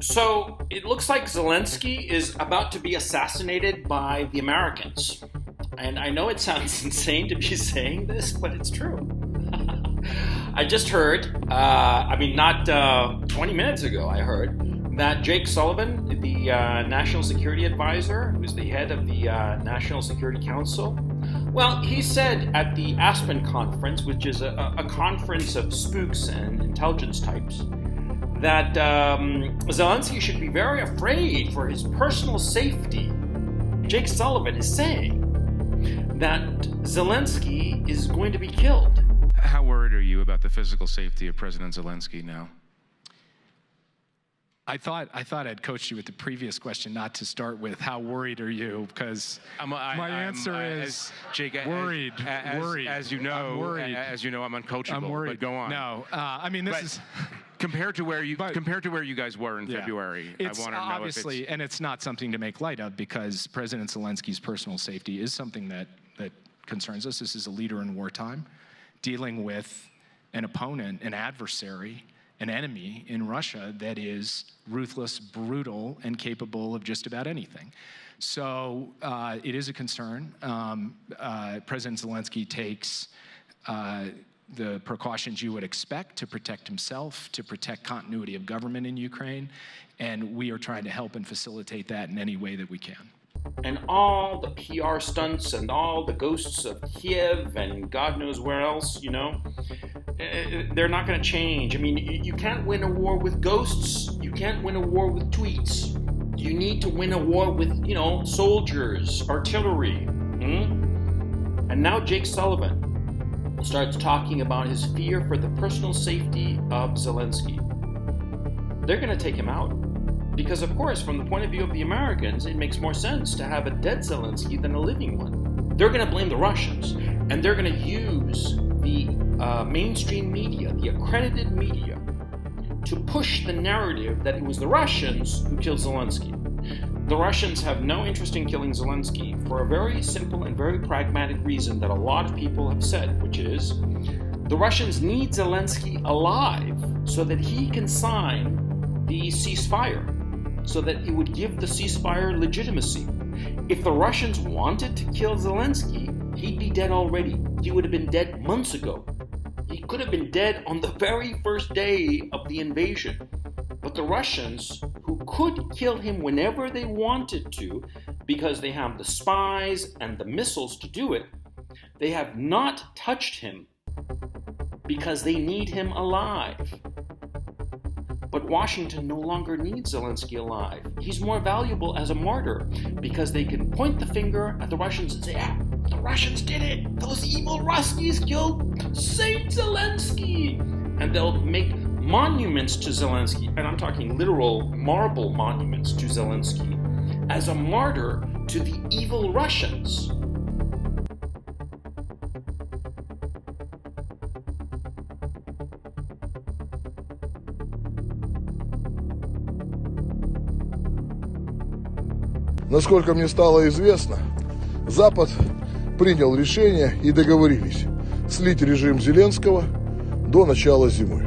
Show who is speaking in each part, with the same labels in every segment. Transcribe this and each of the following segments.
Speaker 1: So it looks like Zelensky is about to be assassinated by the Americans. And I know it sounds insane to be saying this, but it's true. I just heard, not 20 minutes ago, I heard that Jake Sullivan, the National Security Advisor, who's the head of the National Security Council, well, he said at the Aspen Conference, which is a conference of spooks and intelligence types, that Zelensky should be very afraid for his personal safety. Jake Sullivan is saying that Zelensky is going to be killed.
Speaker 2: How worried are you about the physical safety of President Zelensky now?
Speaker 3: I thought I'd coached you with the previous question not to start with how worried are you, because my answer is
Speaker 2: Jake,
Speaker 3: worried. Worried.
Speaker 2: As you know,
Speaker 3: I'm worried.
Speaker 2: As you know, I'm uncoachable.
Speaker 3: I'm worried.
Speaker 2: But go on.
Speaker 3: No, this is
Speaker 2: compared to where you guys were in February.
Speaker 3: It's
Speaker 2: I want to know
Speaker 3: obviously,
Speaker 2: if it's...
Speaker 3: and it's not something to make light of, because President Zelensky's personal safety is something that concerns us. This is a leader in wartime, dealing with an opponent, an adversary, an enemy in Russia that is ruthless, brutal, and capable of just about anything. So it is a concern. President Zelensky takes the precautions you would expect to protect himself, to protect continuity of government in Ukraine, and we are trying to help and facilitate that in any way that we can.
Speaker 1: And all the PR stunts and all the ghosts of Kiev and God knows where else, they're not going to change. I mean, you can't win a war with ghosts. You can't win a war with tweets. You need to win a war with, soldiers, artillery. And now Jake Sullivan starts talking about his fear for the personal safety of Zelensky. They're going to take him out. Because, of course, from the point of view of the Americans, it makes more sense to have a dead Zelensky than a living one. They're going to blame the Russians, and they're going to use the mainstream media, the accredited media, to push the narrative that it was the Russians who killed Zelensky. The Russians have no interest in killing Zelensky for a very simple and very pragmatic reason that a lot of people have said, which is the Russians need Zelensky alive so that he can sign the ceasefire, so that it would give the ceasefire legitimacy. If the Russians wanted to kill Zelensky, he'd be dead already. He would have been dead months ago. He could have been dead on the very first day of the invasion. But the Russians, who could kill him whenever they wanted to, because they have the spies and the missiles to do it, they have not touched him because they need him alive. But Washington no longer needs Zelensky alive. He's more valuable as a martyr because they can point the finger at the Russians and say, the Russians did it. Those evil Ruskies killed Saint Zelensky. And they'll make monuments to Zelensky, and I'm talking literal marble monuments to Zelensky, as a martyr to the evil Russians.
Speaker 4: Насколько мне стало известно, Запад принял решение и договорились слить режим Зеленского до начала зимы.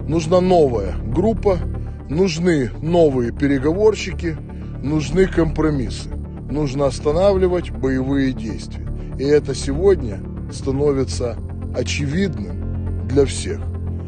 Speaker 4: Нужна новая группа, нужны новые переговорщики, нужны компромиссы. Нужно останавливать боевые действия. И это сегодня становится очевидным для всех.